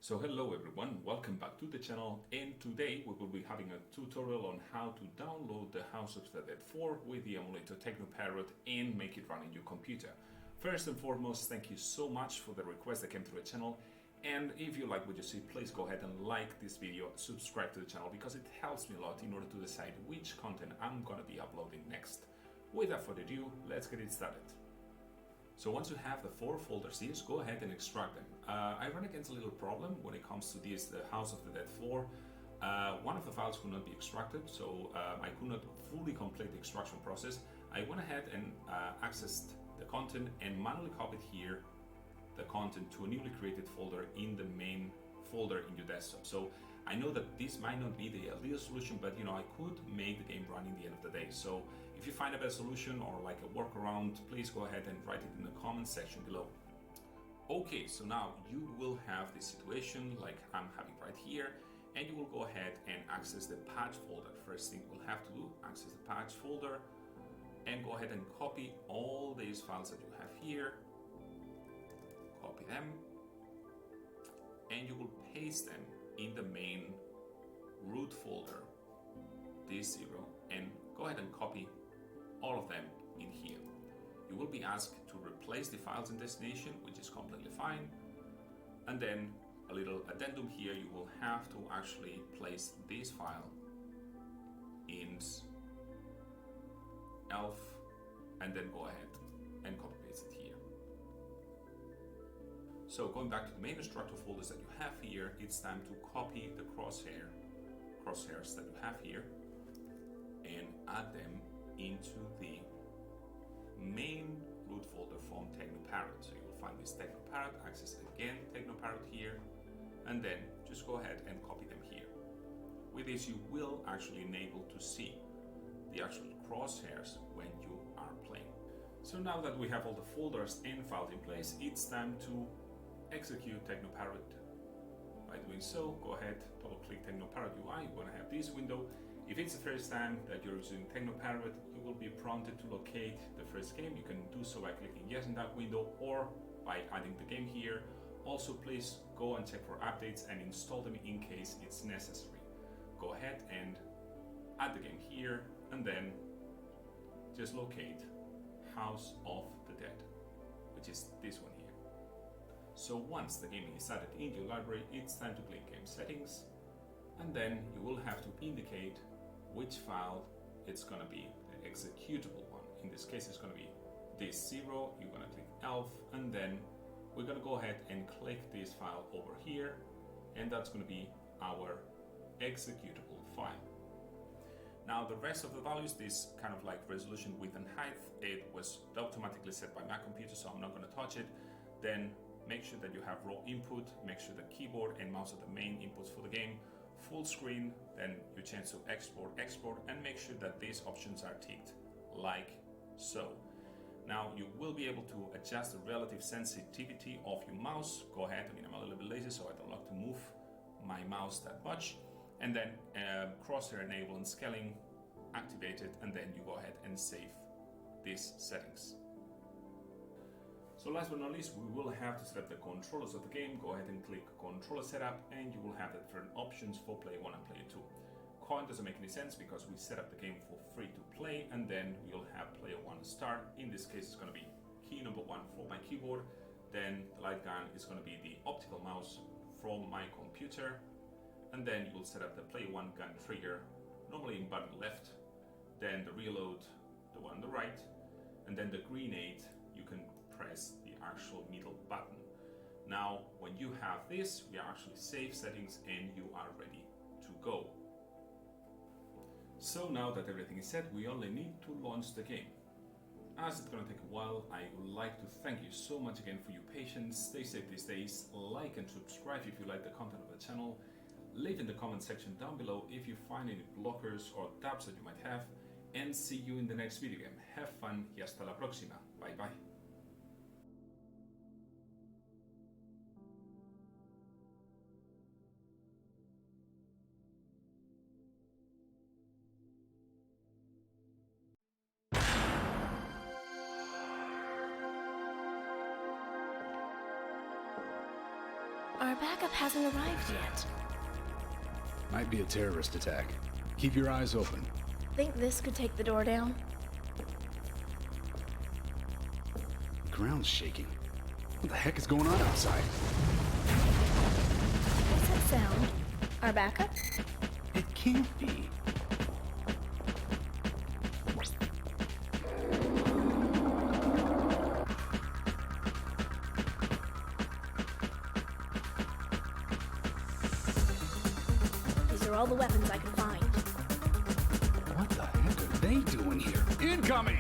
So hello everyone, welcome back to the channel, and today we will be having a tutorial on how to download the House of the Dead 4 with the emulator Technoparrot and make it run in your computer. First and foremost, thank you so much for the request that came through the channel, and if you like what you see, please go ahead and like this video, subscribe to the channel because it helps me a lot in order to decide which content I'm gonna be uploading next. Without further ado, let's get it started. So once you have the 4 folders here, go ahead and extract them. I run against a little problem when it comes to this, the House of the Dead 4. One of the files could not be extracted, so I could not fully complete the extraction process. I went ahead and accessed the content and manually copied here the content to a newly created folder in the main folder in your desktop. So I know that this might not be the ideal solution, but I could make the game run in the end of the day. So if you find a better solution or like a workaround, please go ahead and write it in the comment section below. Okay, so now you will have this situation like I'm having right here, and you will go ahead and access the patch folder. First thing you'll have to do, access the patch folder and go ahead and copy all these files that you have here, copy them, and you will paste them in the main root folder, D0, and go ahead and copy all of them in here. You will be asked to replace the files in destination, which is completely fine. And then a little addendum here, you will have to actually place this file in elf and then go ahead and copy paste it here. So going back to the main instructor folders that you have here, it's time to copy the crosshairs that you have here and add them into the main root folder from Technoparrot. So you will find this Technoparrot, access again Technoparrot here, and then just go ahead and copy them here. With this, you will actually enable to see the actual crosshairs when you are playing. So now that we have all the folders and files in place, it's time to execute Technoparrot. By doing so, go ahead, double click Technoparrot UI, you're going to have this window. If it's the first time that you're using Technoparrot, you will be prompted to locate the first game. You can do so by clicking yes in that window or by adding the game here. Also, please go and check for updates and install them in case it's necessary. Go ahead and add the game here and then just locate House of the Dead, which is this one here. So once the game is added in your library, it's time to click Game Settings, and then you will have to indicate which file it's going to be, the executable one. In this case, it's going to be this 0. You're going to click elf, and then we're going to go ahead and click this file over here, and that's going to be our executable file. Now the rest of the values, this kind of like resolution, width and height, it was automatically set by my computer, so I'm not going to touch it. Then make sure that you have raw input, make sure the keyboard and mouse are the main inputs for the game, full screen, then you change to export, and make sure that these options are ticked like so. Now you will be able to adjust the relative sensitivity of your mouse. Go ahead, I'm a little bit lazy, so I don't like to move my mouse that much. And then crosshair enable and scaling activated, and then you go ahead and save these settings. So last but not least, we will have to set up the controllers of the game. Go ahead and click Controller Setup, and you will have the different options for Player 1 and Player 2. Coin doesn't make any sense because we set up the game for free to play, and then we'll have Player 1 start. In this case, it's going to be key number 1 for my keyboard. Then the light gun is going to be the optical mouse from my computer. And then you will set up the Player 1 gun trigger, normally in button left. Then the reload, the one on the right. And then the grenade, you can press the actual middle button. Now, when you have this, we are actually save settings and you are ready to go. So now that everything is set, we only need to launch the game. As it's going to take a while, I would like to thank you so much again for your patience. Stay safe these days. Like and subscribe if you like the content of the channel. Leave in the comment section down below if you find any blockers or tabs that you might have. And see you in the next video game. Have fun y hasta la próxima. Bye bye. Our backup hasn't arrived yet. Might be a terrorist attack. Keep your eyes open. Think this could take the door down? The ground's shaking. What the heck is going on outside? What's that sound? Our backup? It can't be. These are all the weapons I can find. What the heck are they doing here? Incoming!